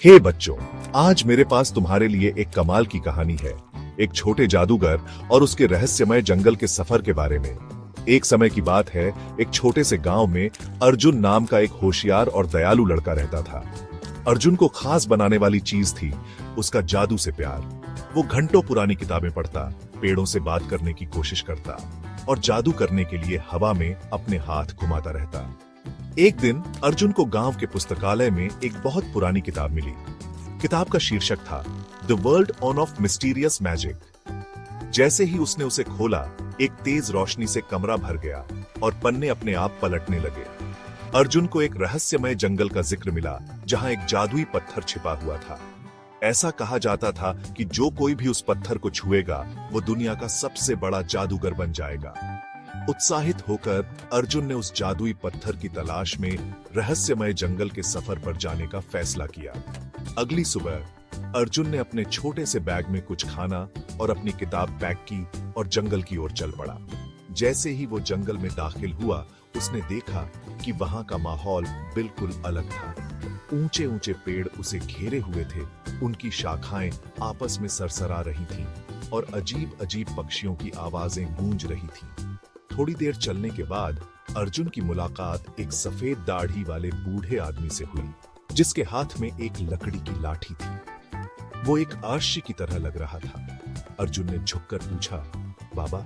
हे बच्चों, आज मेरे पास तुम्हारे लिए एक कमाल की कहानी है। एक छोटे जादूगर और उसके रहस्यमय जंगल के सफर के बारे में। एक समय की बात है, एक छोटे से गांव में अर्जुन नाम का एक होशियार और दयालु लड़का रहता था। अर्जुन को खास बनाने वाली चीज थी उसका जादू से प्यार। वो घंटों पुरानी किताबें पढ़ता, पेड़ों से बात करने की कोशिश करता और जादू करने के लिए हवा में अपने हाथ घुमाता रहता। एक दिन अर्जुन को गांव के पुस्तकालय में एक बहुत पुरानी किताब मिली। किताब का शीर्षक था the world on off mysterious magic. जैसे ही उसने उसे खोला, एक तेज रोशनी से कमरा भर गया और पन्ने अपने आप पलटने लगे। अर्जुन को एक रहस्यमय जंगल का जिक्र मिला जहां एक जादुई पत्थर छिपा हुआ था। ऐसा कहा जाता था कि जो कोई भी उस पत्थर को छुएगा वो दुनिया का सबसे बड़ा जादूगर बन जाएगा। उत्साहित होकर अर्जुन ने उस जादुई पत्थर की तलाश में रहस्यमय जंगल के सफर पर जाने का फैसला किया। अगली सुबह अर्जुन ने अपने छोटे से बैग में कुछ खाना और अपनी किताब पैक की और जंगल की ओर चल पड़ा। जैसे ही वो जंगल में दाखिल हुआ, उसने देखा कि वहां का माहौल बिल्कुल अलग था। ऊंचे ऊंचे पेड़ उसे घेरे हुए थे, उनकी शाखाएं आपस में सरसरा रही थीं और अजीब अजीब पक्षियों की आवाजें गूंज रही थीं। थोड़ी देर चलने के बाद अर्जुन की मुलाकात एक सफेद दाढ़ी वाले बूढ़े आदमी से हुई, जिसके हाथ में एक लकड़ी की लाठी थी। वो एक आर्षी की तरह लग रहा था। अर्जुन ने झुककर पूछा, बाबा,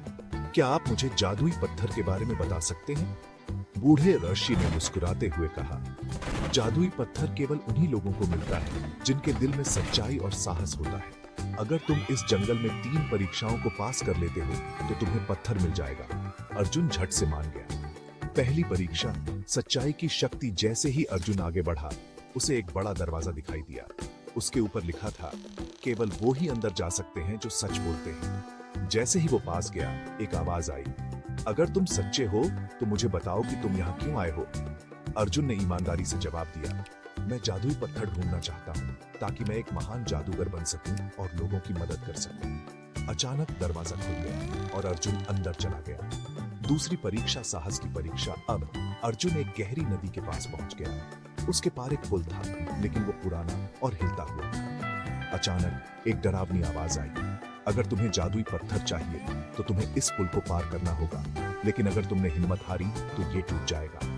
क्या आप मुझे जादुई पत्थर के बारे में बता सकते हैं? बूढ़े ऋषि ने मुस्कुराते हुए कहा, जादुई पत्थर केवल उन्हीं लोगों को मिलता है जिनके दिल में सच्चाई और साहस होता है। अगर तुम इस जंगल में 3 परीक्षाओं को पास कर लेते हो तो तुम्हें पत्थर मिल जाएगा। अर्जुन झट से मान गया। पहली परीक्षा, सच्चाई की शक्ति। जैसे ही अर्जुन आगे बढ़ा, उसे एक बड़ा दरवाजा दिखाई दिया। उसके ऊपर लिखा था, केवल वो ही अंदर जा सकते हैं जो सच बोलते हैं। जैसे ही वो पास गया, एक आवाज आई, अगर तुम सच्चे हो तो मुझे बताओ कि तुम यहाँ क्यों आए हो। अर्जुन ने ईमानदारी से जवाब दिया, मैं जादुई पत्थर ढूंढना चाहता हूँ ताकि मैं एक महान जादूगर बन सकूं और लोगों की मदद कर सकूं। अचानक दरवाजा खुल गया और अर्जुन अंदर चला गया। दूसरी परीक्षा, साहस की परीक्षा। अब अर्जुन एक गहरी नदी के पास पहुंच गया। उसके पार एक पुल था, लेकिन वो पुराना और हिलता हुआ था। अचानक एक डरावनी आवाज आई, अगर तुम्हें जादुई पत्थर चाहिए तो तुम्हें इस पुल को पार करना होगा, लेकिन अगर तुमने हिम्मत हारी तो ये टूट जाएगा।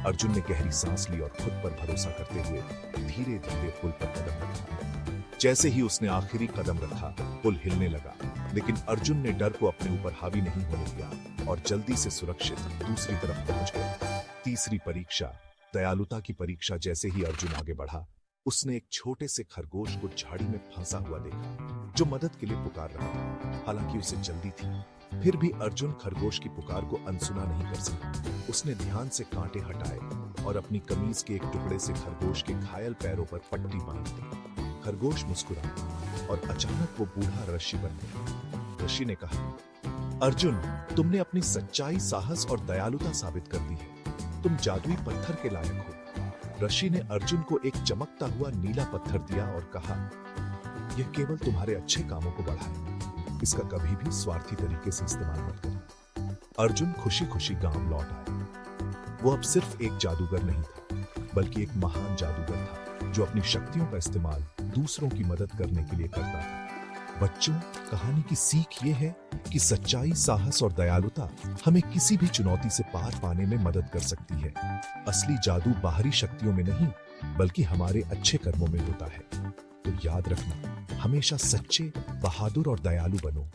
अर्जुन ने गहरी सांस ली और खुद पर भरोसा करते हुए धीरे धीरे पुल पर कदम रखा। जैसे ही उसने आखिरी कदम रखा, पुल हिलने लगा, लेकिन अर्जुन ने डर को अपने ऊपर हावी नहीं होने दिया और जल्दी से सुरक्षित दूसरी तरफ पहुंच गया। तीसरी परीक्षा, दयालुता की परीक्षा। जैसे ही अर्जुन आगे बढ़ा, उसने एक छोटे से खरगोश को झाड़ी में फंसा हुआ देखा, जो मदद के लिए पुकार रहा था। हालांकि उसे जल्दी थी, फिर भी अर्जुन खरगोश की पुकार को अनसुना नहीं कर सका। उसने ध्यान से कांटे हटाए और अपनी कमीज के एक टुकड़े से खरगोश के घायल पैरों पर पट्टी बांध दी। खरगोश मुस्कुराया और अचानक वो बूढ़ा ऋषि बन गया। ऋषि ने कहा, अर्जुन, तुमने अपनी सच्चाई, साहस और दयालुता साबित कर दी है। तुम जादुई पत्थर के लायक हो। ऋषि ने अर्जुन को एक चमकता हुआ नीला पत्थर दिया और कहा, यह केवल तुम्हारे अच्छे कामों को बढ़ाए, इसका कभी भी स्वार्थी तरीके से इस्तेमाल मत करो। अर्जुन खुशी खुशी गांव लौट आया। वो अब सिर्फ एक जादूगर नहीं था, बल्कि एक महान जादूगर था जो अपनी शक्तियों का इस्तेमाल दूसरों की मदद करने के लिए करता था। बच्चों, कहानी की सीख ये है कि सच्चाई, साहस और दयालुता हमें किसी भी चुनौती से पार पाने में मदद कर सकती है। असली जादू बाहरी शक्तियों में नहीं, बल्कि हमारे अच्छे कर्मों में होता है। तो याद रखना, हमेशा सच्चे, बहादुर और दयालु बनो।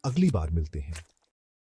अगली बार मिलते हैं।